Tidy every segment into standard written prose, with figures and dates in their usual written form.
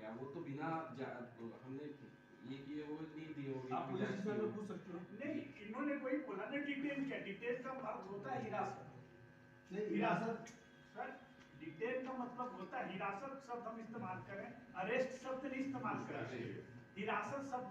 क्या? वो तो बिना हमने ये किए वो नहीं दिए होंगे। आप पुलिस स्टेशन में पूछ सकते हो। नहीं, इन्होंने वही बोला ना, डिटेन क्या, डिटेन का अर्थ होता है हिरासत। नहीं, हिरासत सर, डिटेन का मतलब होता है हिरासत शब्द हम इस्तेमाल करें, अरेस्ट शब्द नहीं इस्तेमाल करें। हिरासत शब्द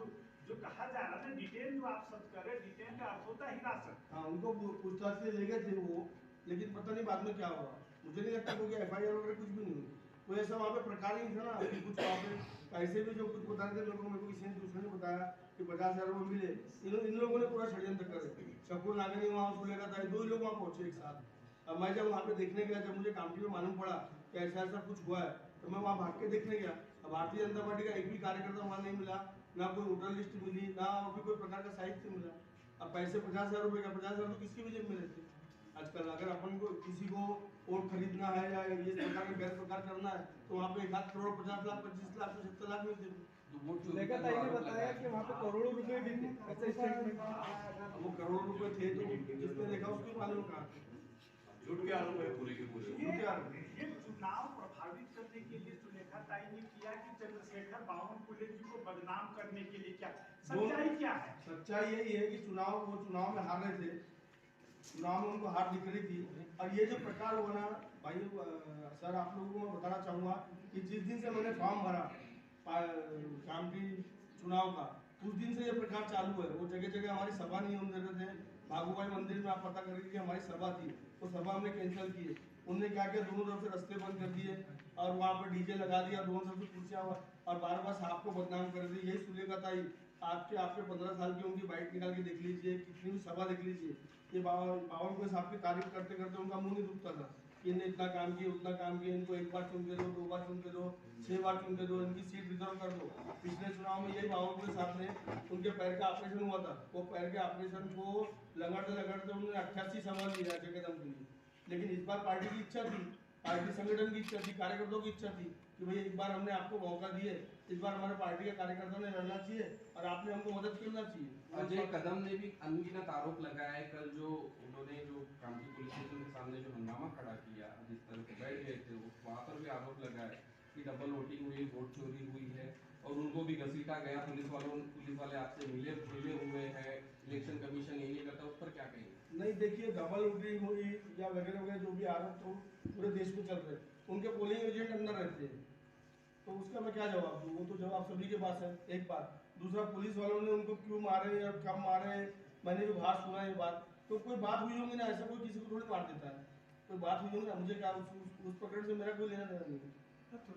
जो कहा जा रहा है ना, डिटेन जो आप शब्द करें, डिटेन का अर्थ होता है हिरासत। हाँ, उनको पूछताछ से ले गए थे वो, लेकिन पता नहीं बाद में क्या हुआ। मुझे नहीं लगता क्योंकि FIR वगैरह कुछ भी नहीं हुई। तो ऐसा वहाँ पे प्रकार ही नहीं था ना कि कुछ वहाँ पे पैसे भी जो कुछ बता रहे थे मेरे को किसी ने दूसरे ने बताया कि 50,000 रुपये मिले। इन लोगों ने पूरा षड्यंत्र करे। शकुन नागनी वहाँ उसको लेकर था, 2 ही लोग वहाँ पहुंचे एक साथ। अब मैं जब वहाँ पे देखने गया, जब मुझे कामटी में मालूम पड़ा कि ऐसा ऐसा कुछ हुआ है, तो मैं वहाँ भाग के देखने गया। अब भारतीय जनता पार्टी का एक भी कार्यकर्ता वहाँ नहीं मिला, ना कोई वोटर लिस्ट मिली, ना अभी कोई प्रकार का साहित्य मिला। अब पैसे 50,000 रुपये का, 50,000 तो किसकी वजह मिले थे? आजकल अगर अपन को किसी को वोट खरीदना है या ये प्रकार का गैर प्रकार करना है, तो वहाँ पे 1 करोड़ 50 लाख 25 लाख 75 लाख मिलते थे। तो वोट चोरी लेखा का ताई जो ने आरोप बताया कि वहाँ पे करोड़ों रुपए भी थे, ऐसे स्टेटमेंट। अब वो करोड़ों रुपए थे तो जिसने देखा उसको मालूम कहा। झूठ के आरोप है पूरे के पूरे। ये चुनाव प्रभावित करने के लिए सुलेखा ताई ने किया कि चंद्रशेखर बावनकुले जी को बदनाम करने के लिए क्या? सच्चाई क्या है? सच्चाई यही है कि वो चुनाव में हार रहे थे, चुनाव में उनको हार दिख रही थी। और ये जो प्रकार हुआ ना भाई, सर आप लोगों को मैं बताना चाहूंगा कि जिस दिन से मैंने फॉर्म भरा कामटी चुनाव का, उस दिन से ये प्रकार चालू है। वो जगह जगह हमारी सभा नहीं होने देते थे। भागूभाई मंदिर में आप पता करेंगे कि हमारी सभा थी, वो सभा हमने कैंसिल की है। उनने क्या किया, दोनों तरफ से रास्ते बंद कर दिए और वहाँ पर डीजे लगा दिया, दोनों तरफ से कुर्सियाँ और बार बार साहब को बदनाम कर दी। यही सुलेखा ताई आपके 15 साल की उनकी बाइट निकाल के देख लीजिए, कितनी भी सभा देख लीजिए, ये बावनकुले साहब की तारीफ करते करते उनका मुंह नहीं दुखता था कि इन्हें इतना काम किया उतना काम किया, इनको 1 बार चुन के दो, 2 बार चुन के दो, 6 बार चुन के दो, इनकी सीट रिजर्व कर दो। पिछले चुनाव में यही बावनकुले साहब ने, उनके पैर का ऑपरेशन हुआ था, वो पैर के ऑपरेशन को लगड़ते लगड़ते उन्होंने 88 सवाल लिया जगदम के लिए। लेकिन इस बार पार्टी की इच्छा थी, पार्टी संगठन की इच्छा थी, कार्यकर्ताओं की इच्छा थी कि भाई एक बार हमने आपको मौका दिए, इस बार हमारे पार्टी के कार्यकर्ता ने लड़ना चाहिए और आपने हमको मदद करना चाहिए। अजय कदम ने भी अनगिनत आरोप लगाया है। कल जो उन्होंने जो कामटी पुलिस स्टेशन के सामने जो हंगामा खड़ा किया, जिस तरह से बैठ गए थे, वहाँ पर भी आरोप लगाया कि डबल वोटिंग हुई, वोट चोरी हुई है और उनको भी घसीटा गया। पुलिस वाले आपसे मिले हुए हैं, इलेक्शन कमीशन ये नहीं करता, उस पर क्या कहेंगे? नहीं, देखिए डबल वोटिंग हुई या वगैरह वगैरह जो भी आरोप तो पूरे देश में चल रहे हैं, उनके पोलिंग एजेंट अंदर रहते हैं, तो उसका मैं क्या जवाब दूँ? वो तो जवाब सभी के पास है। एक बात, दूसरा पुलिस वालों ने उनको क्यों मारे या कब मारे, मैंने भी बाहर सुना ये बात, तो कोई बात हुई होगी ना, ऐसा कोई किसी को थोड़ी मार देता है, कोई बात हुई होगी ना, मुझे क्या उस प्रकरण से मेरा कोई लेना देना नहीं है।